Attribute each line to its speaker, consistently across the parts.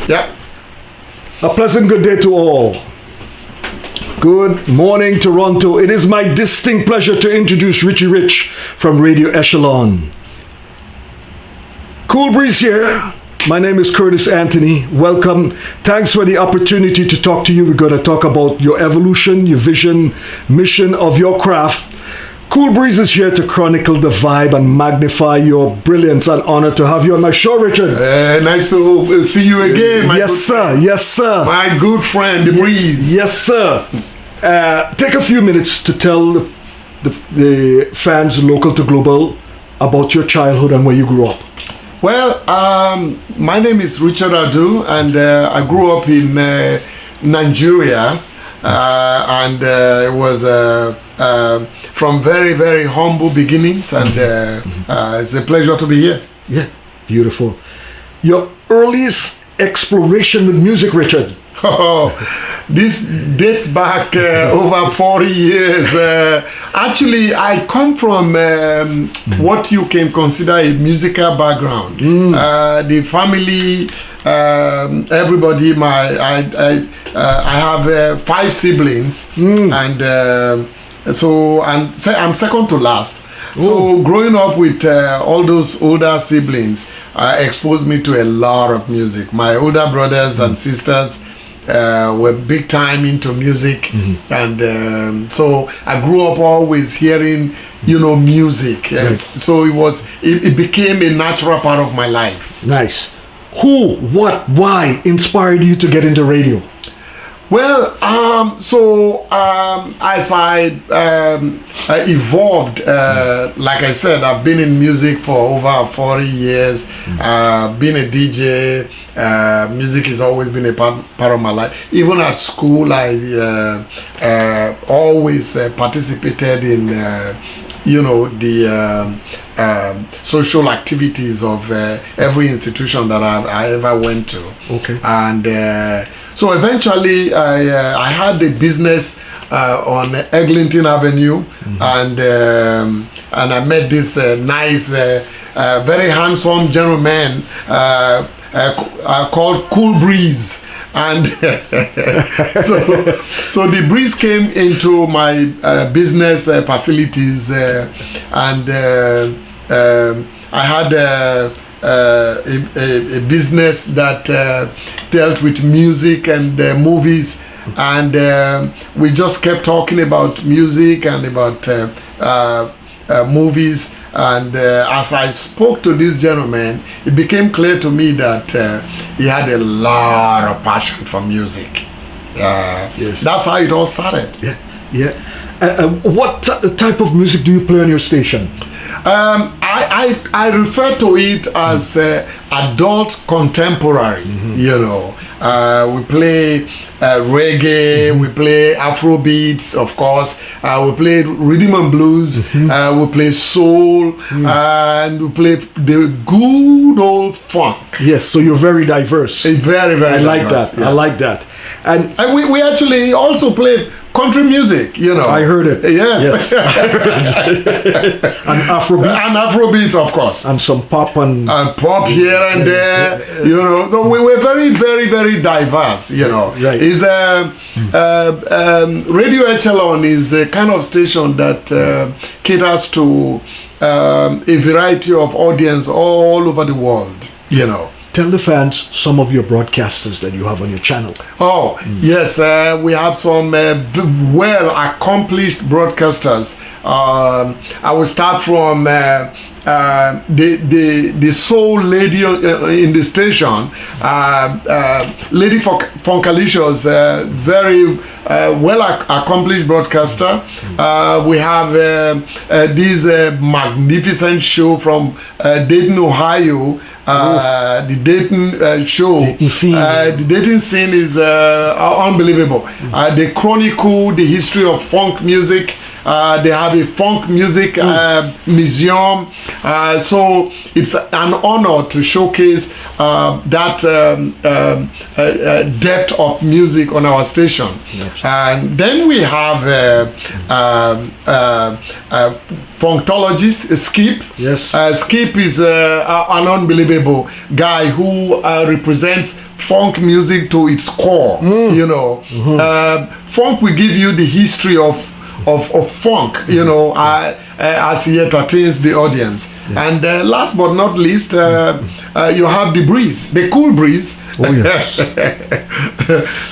Speaker 1: Yeah.
Speaker 2: A pleasant good day to all. Good morning, Toronto. It is my distinct pleasure to introduce Ritchie from Radio Echelon. Cool breeze here. My name is Curtis Anthony. Welcome. Thanks for the opportunity to talk to you. We're going to talk about your evolution, your vision, mission of your craft. Cool Breeze is here to chronicle the vibe and magnify your brilliance. An honor to have you on my show, Richard.
Speaker 1: Nice to see you again, my
Speaker 2: yes,
Speaker 1: good
Speaker 2: sir.
Speaker 1: friend.
Speaker 2: Yes, sir.
Speaker 1: My good friend, the Breeze.
Speaker 2: Yes, sir. Take a few minutes to tell the fans, local to global, about your childhood and where you grew up.
Speaker 1: Well, my name is Richard Adu, and I grew up in Nigeria, and it was from very, very humble beginnings, and it's a pleasure to be here.
Speaker 2: Yeah, beautiful. Your earliest exploration with music, Richard?
Speaker 1: Oh, this dates back over 40 years. Actually, I come from what you can consider a musical background. The family, everybody, I have 5 siblings, and so I'm second to last. So growing up with all those older siblings exposed me to a lot of music. My older brothers and sisters were big time into music, and so I grew up always hearing, music. So it became a natural part of my life.
Speaker 2: Nice. Who, what, why inspired you to get into radio?
Speaker 1: Well, as I evolved, like I said, I've been in music for over 40 years, been a DJ. Music has always been a part of my life. Even at school, I always participated in, the social activities of every institution that I ever went to.
Speaker 2: Okay.
Speaker 1: And so eventually, I had a business on Eglinton Avenue, and I met this nice, very handsome gentleman called Cool Breeze, and so the Breeze came into my business facilities, and I had a business that dealt with music and movies, and we just kept talking about music and about movies, and as I spoke to this gentleman, it became clear to me that he had a lot of passion for music.
Speaker 2: Yes.
Speaker 1: That's how it all started.
Speaker 2: Yeah. What type of music do you play on your station?
Speaker 1: I refer to it as adult contemporary. We play reggae, we play Afrobeats, of course, we play rhythm and blues, we play soul, and we play the good old funk.
Speaker 2: Yes, so you're very diverse.
Speaker 1: Very, very
Speaker 2: I like
Speaker 1: diverse,
Speaker 2: that.
Speaker 1: yes.
Speaker 2: I like that. And
Speaker 1: we actually also play country music,
Speaker 2: I heard it.
Speaker 1: Yes.
Speaker 2: I heard it. And Afrobeat.
Speaker 1: And Afrobeat, of course.
Speaker 2: And some pop and
Speaker 1: pop here and there, So we were very, very, very diverse,
Speaker 2: Right.
Speaker 1: Is Radio Echelon is a kind of station that caters to a variety of audience all over the world,
Speaker 2: Tell the fans some of your broadcasters that you have on your channel.
Speaker 1: Oh, yes, we have some well-accomplished broadcasters. I will start from the soul lady in the station, Lady Funkalicious, very well-accomplished broadcaster. We have this magnificent show from Dayton, Ohio, the Dayton show.
Speaker 2: Dayton scene.
Speaker 1: The Dayton scene is unbelievable. They chronicle the history of funk music, They have a funk music museum. So it's an honor to showcase that depth of music on our station. And then we have funktologist Skip.
Speaker 2: Yes.
Speaker 1: Skip is an unbelievable guy who represents funk music to its core. You know, funk will give you the history of funk. You know, as he entertains the audience. And last but not least, you have the breeze, the cool breeze.
Speaker 2: Oh yes.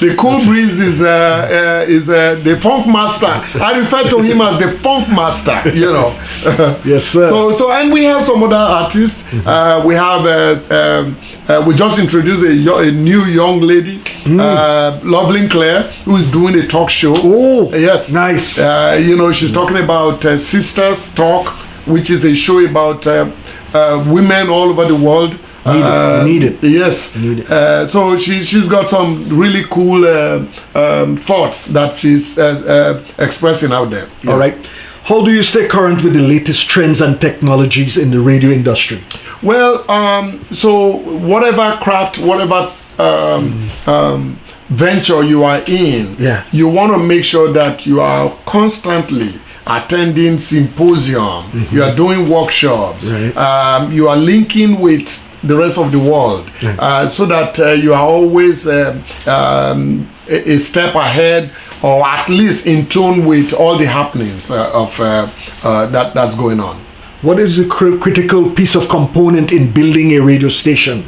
Speaker 1: The cool breeze is the funk master. I refer to him as the funk master. You know.
Speaker 2: Yes, sir.
Speaker 1: So and we have some other artists. We have we just introduced a new young lady, Loveling Claire, who is doing a talk show.
Speaker 2: Oh,
Speaker 1: yes,
Speaker 2: nice.
Speaker 1: You know, she's talking about Sisters Talk, which is a show about women all over the world.
Speaker 2: Need it.
Speaker 1: Yes.
Speaker 2: Need it.
Speaker 1: So she's got some really cool thoughts that she's expressing out there.
Speaker 2: All right. How do you stay current with the latest trends and technologies in the radio industry?
Speaker 1: Well, so whatever craft, whatever venture you are in, you want to make sure that you are constantly attending symposium, you are doing workshops, you are linking with the rest of the world, so that you are always a step ahead, or at least in tune with all the happenings of that's going on.
Speaker 2: What is the critical piece of component in building a radio station?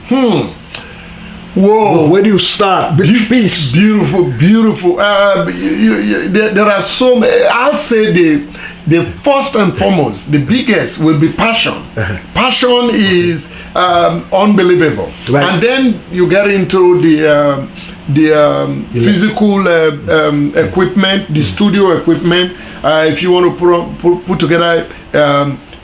Speaker 1: Whoa!
Speaker 2: Where do you start? Piece.
Speaker 1: Beautiful, beautiful. There are so many. I'll say the first and foremost, the biggest will be passion. Passion is unbelievable, and then you get into the physical equipment, the studio equipment. If you want to put together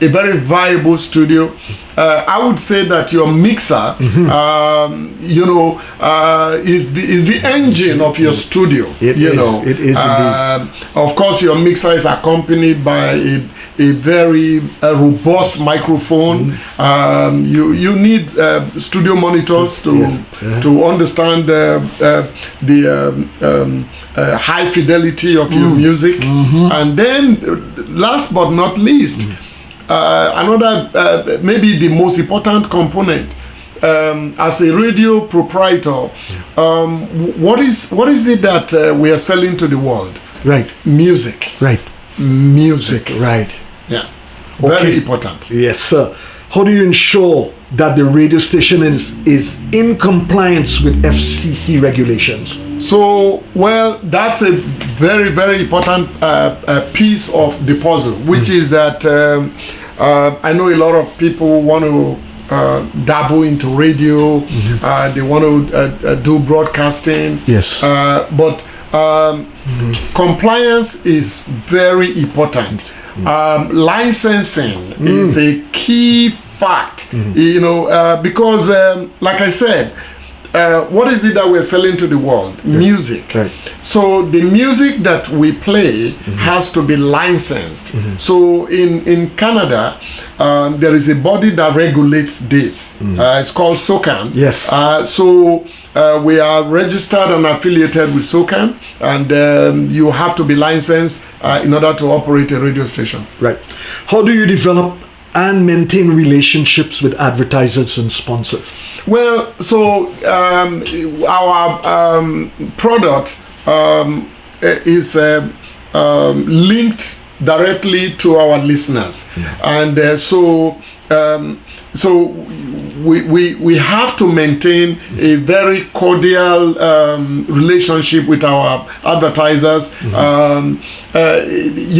Speaker 1: a very viable studio, I would say that your mixer, you know, is the engine of your studio. It
Speaker 2: is indeed.
Speaker 1: Of course, your mixer is accompanied by a very robust microphone. You need studio monitors to understand the high fidelity of your music. And then, last but not least, another maybe the most important component, as a radio proprietor, what is it that we are selling to the world? Music. Music. Yeah. Very important.
Speaker 2: Yes, sir. How do you ensure that the radio station is in compliance with FCC regulations?
Speaker 1: So, well, that's a very, very important piece of the puzzle, which is that I know a lot of people want to dabble into radio. They want to do broadcasting.
Speaker 2: Yes.
Speaker 1: But compliance is very important. Licensing is a key fact, you know, because like I said, what is it that we're selling to the world? Music. So the music that we play has to be licensed. So in Canada, there is a body that regulates this. It's called SOCAN.
Speaker 2: Yes.
Speaker 1: So we are registered and affiliated with SOCAN, and you have to be licensed in order to operate a radio station.
Speaker 2: Right. How do you develop and maintain relationships with advertisers and sponsors?
Speaker 1: Well, so our product is linked directly to our listeners, and so we have to maintain a very cordial relationship with our advertisers. You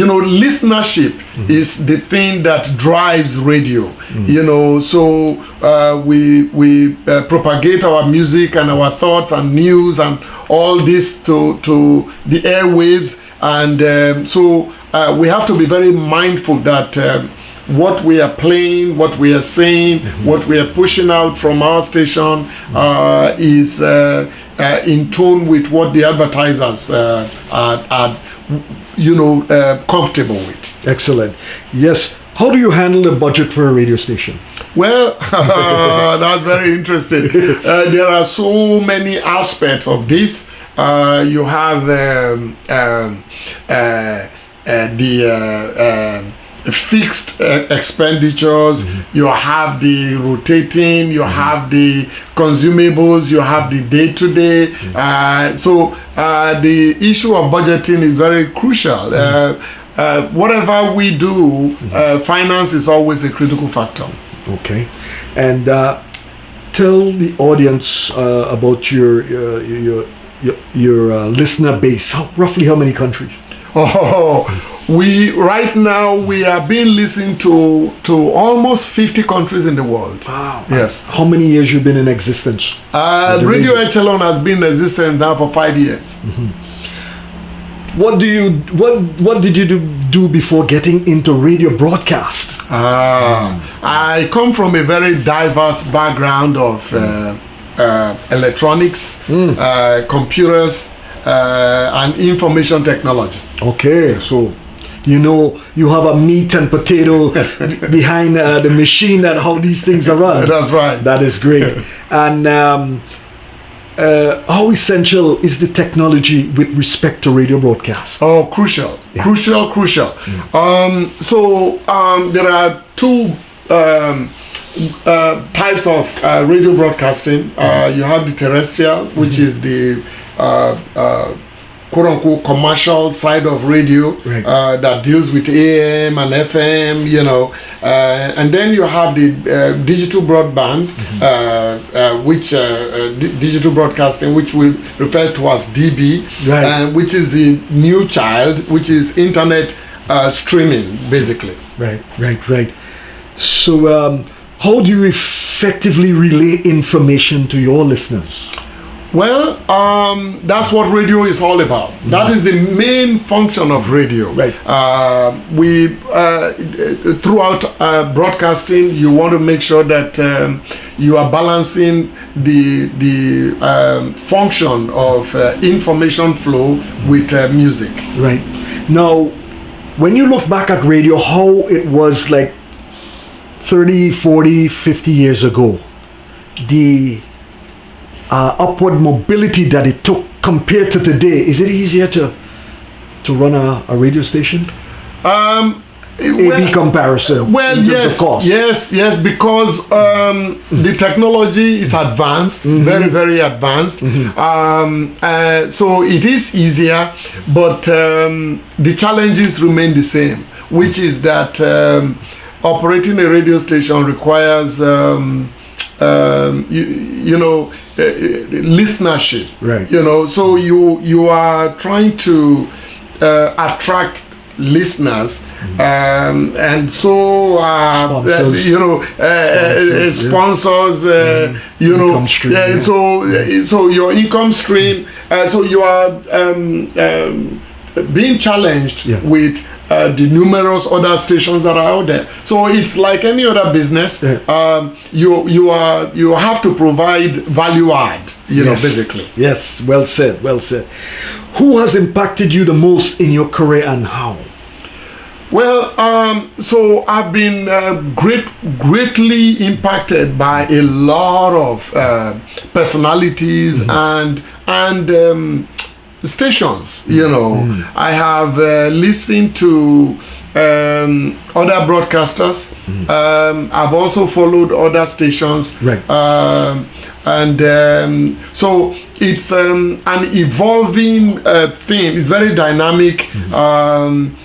Speaker 1: know, listenership is the thing that drives radio. You know, so we propagate our music and our thoughts and news and all this to the airwaves, and so we have to be very mindful that what we are playing, what we are saying, what we are pushing out from our station is in tune with what the advertisers are comfortable with.
Speaker 2: Excellent. Yes. How do you handle the budget for a radio station?
Speaker 1: Well, that's very interesting. There are so many aspects of this. You have the fixed expenditures, you have the rotating, you have the consumables, you have the day-to-day. So the issue of budgeting is very crucial. Whatever we do, finance is always a critical factor.
Speaker 2: Okay. And tell the audience about your listener base. Roughly how many countries?
Speaker 1: Right now we are being listened to almost 50 countries in the world.
Speaker 2: Wow.
Speaker 1: Yes.
Speaker 2: How many years you been in existence?
Speaker 1: Radio Echelon has been in existence now for 5 years.
Speaker 2: Mm-hmm. What did you do before getting into radio broadcast?
Speaker 1: I come from a very diverse background of electronics, computers, and information technology.
Speaker 2: Okay, so you have a meat and potato behind the machine and how these things are run.
Speaker 1: That's right.
Speaker 2: That is great. And how essential is the technology with respect to radio broadcast?
Speaker 1: Oh, crucial. Yeah. Crucial. There are two types of radio broadcasting. You have the terrestrial, which is the quote-unquote commercial side of radio,
Speaker 2: right.
Speaker 1: That deals with AM and FM, and then you have the digital broadband, which digital broadcasting, which we refer to as DB,
Speaker 2: right.
Speaker 1: Which is the new child, which is internet streaming, basically.
Speaker 2: Right. So how do you effectively relay information to your listeners?
Speaker 1: Well, that's what radio is all about. That is the main function of radio.
Speaker 2: Right.
Speaker 1: We throughout broadcasting, you want to make sure that you are balancing the function of information flow with music.
Speaker 2: Right. Now, when you look back at radio, how it was like 30, 40, 50 years ago, the upward mobility that it took compared to today, is it easier to run a radio station? A/B comparison.
Speaker 1: Well,
Speaker 2: in terms of cost.
Speaker 1: yes, because the technology is advanced, very, very advanced. So it is easier, but the challenges remain the same, which is that operating a radio station requires listenership,
Speaker 2: right?
Speaker 1: So you are trying to attract listeners, and so sponsors,
Speaker 2: income stream,
Speaker 1: so your income stream, so you are being challenged with the numerous other stations that are out there. So it's like any other business. You have to provide value add, basically.
Speaker 2: Yes, well said. Who has impacted you the most in your career and how?
Speaker 1: Well, so I've been greatly impacted by a lot of personalities and stations. I have listened to other broadcasters. I've also followed other stations,
Speaker 2: right.
Speaker 1: So it's an evolving thing. It's very dynamic.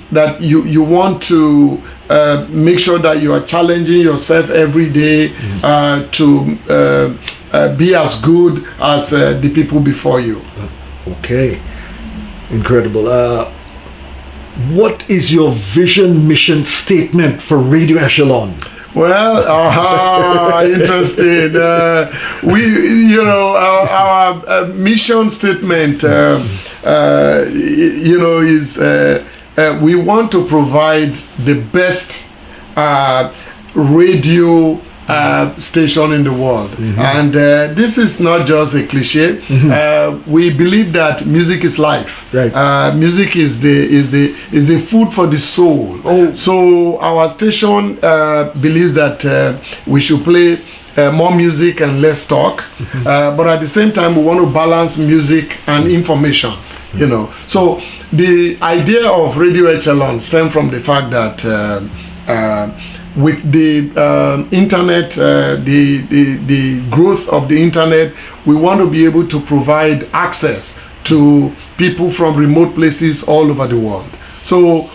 Speaker 1: That you want to make sure that you are challenging yourself every day to be as good as the people before you.
Speaker 2: Okay, incredible. What is your vision, mission statement for Radio Echelon?
Speaker 1: Well, interesting. Our mission statement, is we want to provide the best radio station in the world. And this is not just a cliche. We believe that music is life.
Speaker 2: Right.
Speaker 1: Music is the food for the soul. So our station believes that we should play more music and less talk, but at the same time we want to balance music and information, so the idea of Radio Echelon stemmed from the fact that with the internet, the growth of the internet, we want to be able to provide access to people from remote places all over the world. So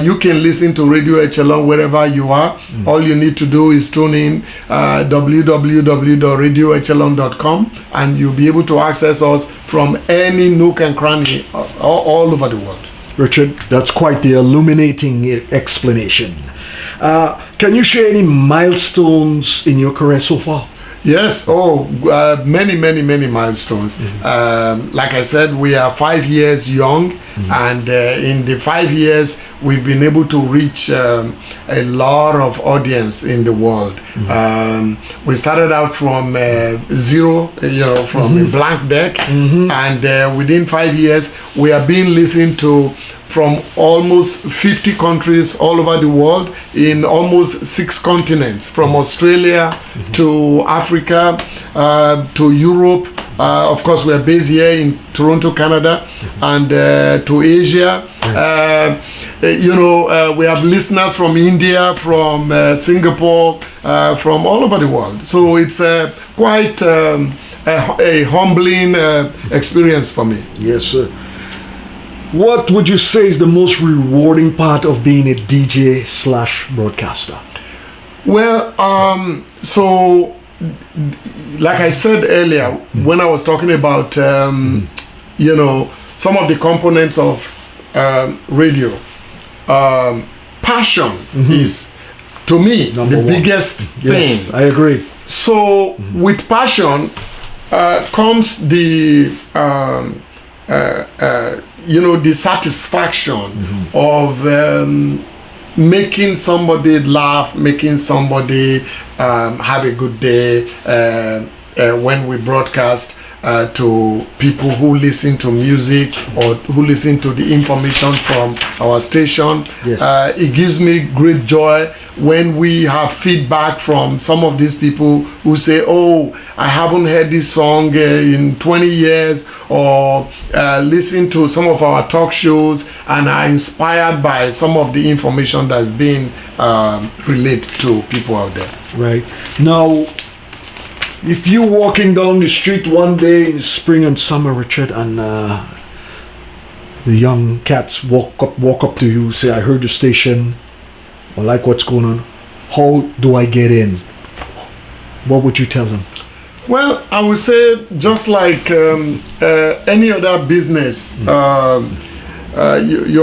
Speaker 1: you can listen to Radio Echelon wherever you are. All you need to do is tune in www.radioechelon.com, and you'll be able to access us from any nook and cranny all over the world.
Speaker 2: Richard, that's quite the illuminating explanation. Can you share any milestones in your career so far?
Speaker 1: Yes, many milestones. Like I said, we are 5 years young, and in the 5 years, we've been able to reach a lot of audience in the world. We started out from zero, from a blank deck, and within 5 years, we are being listened to from almost 50 countries all over the world, in almost 6 continents, from Australia to Africa to Europe. Of course, we are based here in Toronto, Canada, and to Asia. We have listeners from India, from Singapore, from all over the world. So it's quite a humbling experience for me.
Speaker 2: Yes, sir. What would you say is the most rewarding part of being a DJ/broadcaster?
Speaker 1: Well, so like I said earlier, when I was talking about, some of the components of radio, passion is, to me, the biggest thing.
Speaker 2: Yes, I agree.
Speaker 1: So with passion comes the the satisfaction of making somebody laugh, making somebody have a good day when we broadcast to people who listen to music or who listen to the information from our station.
Speaker 2: Yes.
Speaker 1: It gives me great joy when we have feedback from some of these people who say, I haven't heard this song in 20 years, or listen to some of our talk shows and are inspired by some of the information that's being relayed to people out there.
Speaker 2: Right. Now, if you're walking down the street one day in spring and summer, Richard, and the young cats walk up to you, say, I heard the station, I like what's going on, how do I get in? What would you tell them?
Speaker 1: Well, I would say just like any other business, you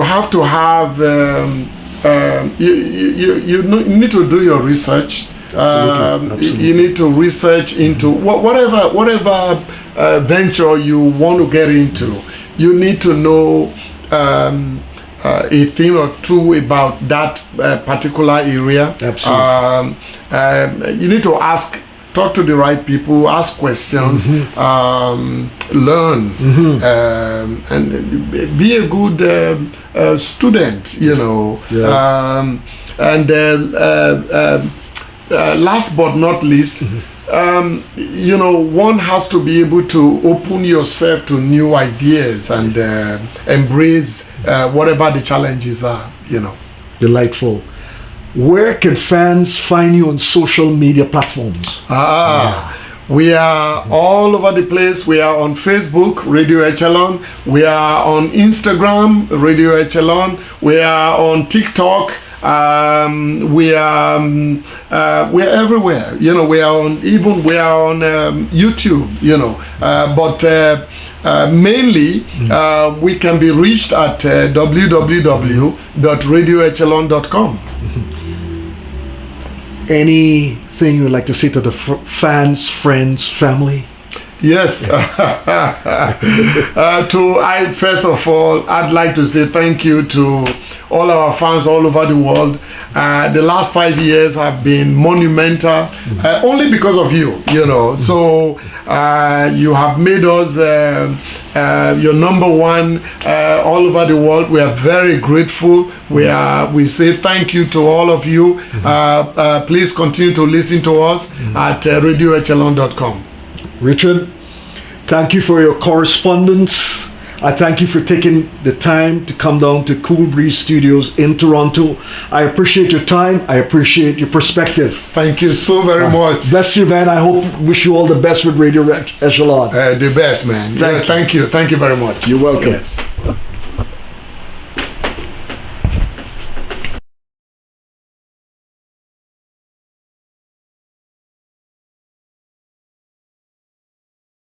Speaker 1: have to have, you need to do your research.
Speaker 2: Absolutely.
Speaker 1: You need to research into whatever venture you want to get into. You need to know a thing or two about that particular area.
Speaker 2: Absolutely.
Speaker 1: You need to talk to the right people, ask questions, learn, and be a good student,
Speaker 2: Yeah.
Speaker 1: Last but not least, one has to be able to open yourself to new ideas and embrace whatever the challenges are,
Speaker 2: Delightful. Where can fans find you on social media platforms?
Speaker 1: We are all over the place. We are on Facebook, Radio Echelon. We are on Instagram, Radio Echelon. We are on TikTok. We are everywhere. We are on YouTube. But mainly we can be reached at www.radioechelon.com.
Speaker 2: Anything you would like to say to the fans, friends, family?
Speaker 1: Yes. First of all, I'd like to say thank you to all our fans all over the world. The last 5 years have been monumental, only because of you, you know. So you have made us your number one all over the world. We are very grateful. We say thank you to all of you. Please continue to listen to us at radioechelon.com.
Speaker 2: Richard, thank you for your correspondence. I thank you for taking the time to come down to Cool Breeze Studios in Toronto. I appreciate your time. I appreciate your perspective.
Speaker 1: Thank you so very much.
Speaker 2: Bless you, man. I wish you all the best with Radio Echelon.
Speaker 1: The best, man. Thank you. Thank you very much.
Speaker 2: You're welcome.
Speaker 1: Yes.